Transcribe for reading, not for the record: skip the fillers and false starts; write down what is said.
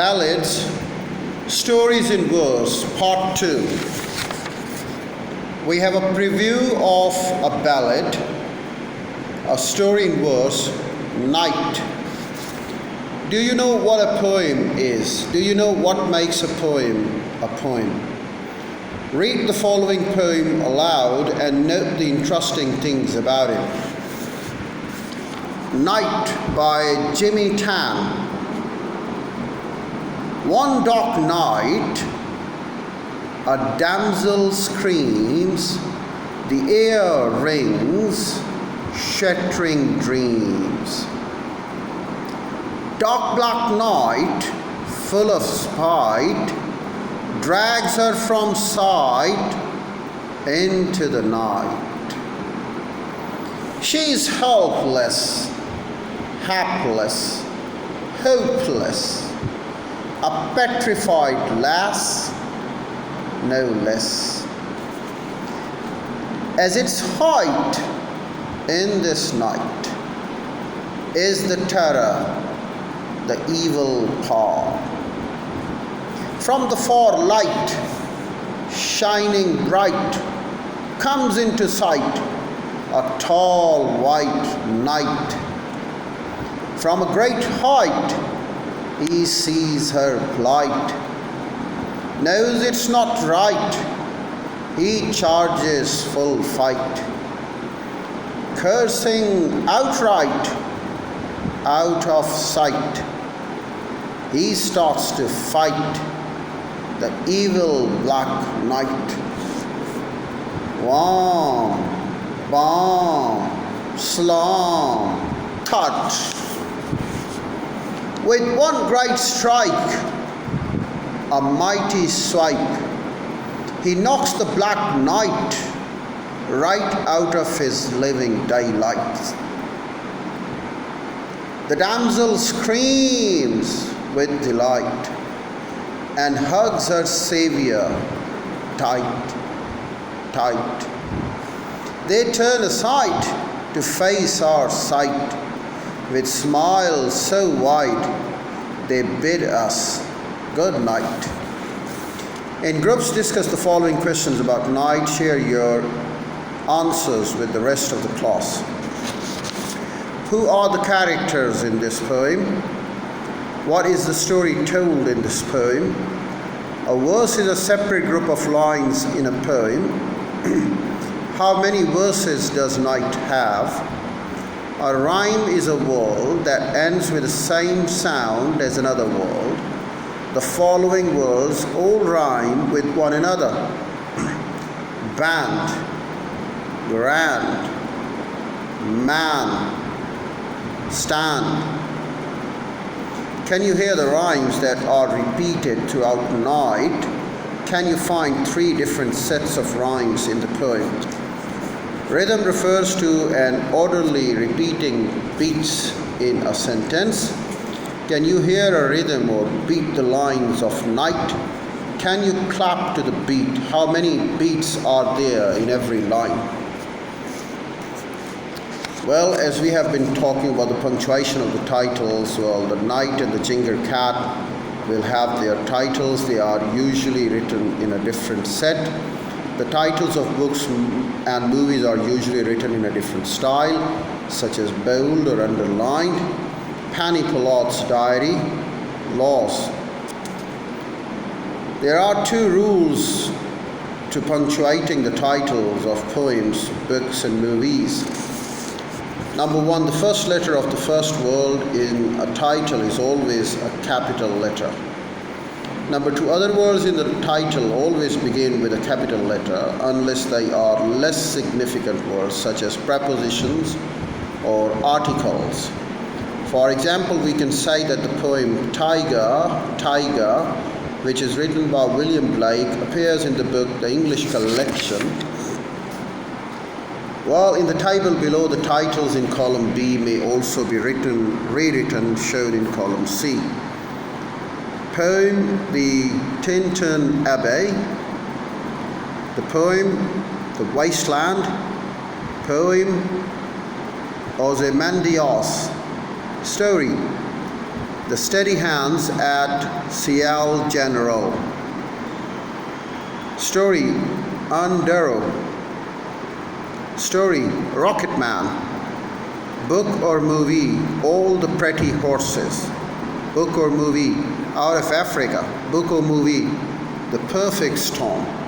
Ballads, Stories in Verse, Part 2. We have a preview of a ballad, a story in verse, Night. Do you know what a poem is? Do you know what makes a poem a poem? Read the following poem aloud and note the interesting things about it. Night by Jimmy Tan. One dark night, a damsel screams, the air rings, shattering dreams. Dark black night, full of spite, drags her from sight into the night. She is helpless, hapless, hopeless, a petrified lass, no less. As its height in this night is the terror, the evil power. From the far light, shining bright, comes into sight a tall white knight. From a great height, he sees her plight, knows it's not right, he charges full fight, cursing outright, out of sight, he starts to fight the evil black night. Wham, bam, slam, touch. With one great strike, a mighty swipe, he knocks the black night right out of his living daylight. The damsel screams with delight and hugs her savior tight, tight. They turn aside to face our sight. With smiles so wide, they bid us good night. In groups, discuss the following questions about night. Share your answers with the rest of the class. Who are the characters in this poem? What is the story told in this poem? A verse is a separate group of lines in a poem. How many verses does night have? A rhyme is a word that ends with the same sound as another word. The following words all rhyme with one another. Band, grand, man, stand. Can you hear the rhymes that are repeated throughout night? Can you find 3 different sets of rhymes in the poem? Rhythm refers to an orderly repeating beats in a sentence. Can you hear a rhythm or beat the lines of night? Can you clap to the beat? How many beats are there in every line? Well, as we have been talking about the punctuation of the titles, well, the Knight and the Ginger Cat will have their titles. They are usually written in a different set. The titles of books and movies are usually written in a different style, such as bold or underlined. Penny Pollard's Diary, Laws. There are 2 rules to punctuating the titles of poems, books, and movies. Number 1, the first letter of the first word in a title is always a capital letter. Number 2, other words in the title always begin with a capital letter unless they are less significant words such as prepositions or articles. For example, we can say that the poem Tiger, which is written by William Blake, appears in the book The English Collection. While in the table below, the titles in column B may also be rewritten, shown in column C. Poem The Tintern Abbey, the poem The Wasteland, poem Ozymandias, story The Steady Hands at Ciel General. Story Undero. Story Rocket Man. Book or movie All the Pretty Horses. Book or movie Out of Africa. Book or movie The Perfect Storm.